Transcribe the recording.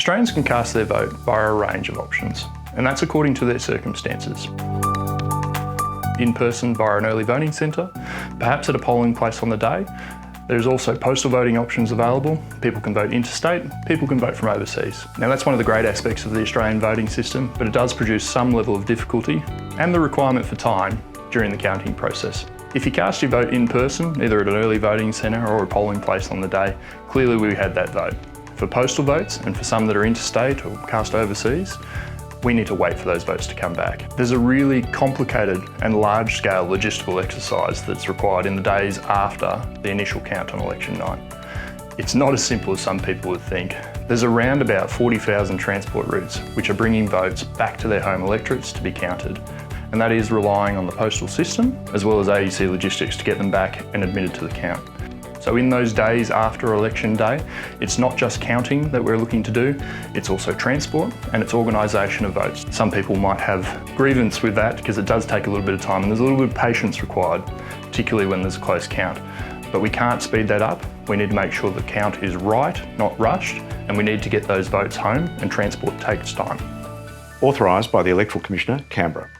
Australians can cast their vote via a range of options, and that's according to their circumstances. In person via an early voting centre, perhaps at a polling place on the day. There's also postal voting options available. People can vote interstate, people can vote from overseas. Now that's one of the great aspects of the Australian voting system, but it does produce some level of difficulty and the requirement for time during the counting process. If you cast your vote in person, either at an early voting centre or a polling place on the day, clearly we had that vote. For postal votes, and for some that are interstate or cast overseas, we need to wait for those votes to come back. There's a really complicated and large-scale logistical exercise that's required in the days after the initial count on election night. It's not as simple as some people would think. There's around about 40,000 transport routes which are bringing votes back to their home electorates to be counted. And that is relying on the postal system as well as AEC logistics to get them back and admitted to the count. So in those days after election day, it's not just counting that we're looking to do, it's also transport and it's organisation of votes. Some people might have grievance with that because it does take a little bit of time and there's a little bit of patience required, particularly when there's a close count. But we can't speed that up. We need to make sure the count is right, not rushed, and we need to get those votes home, and transport takes time. Authorised by the Electoral Commissioner, Canberra.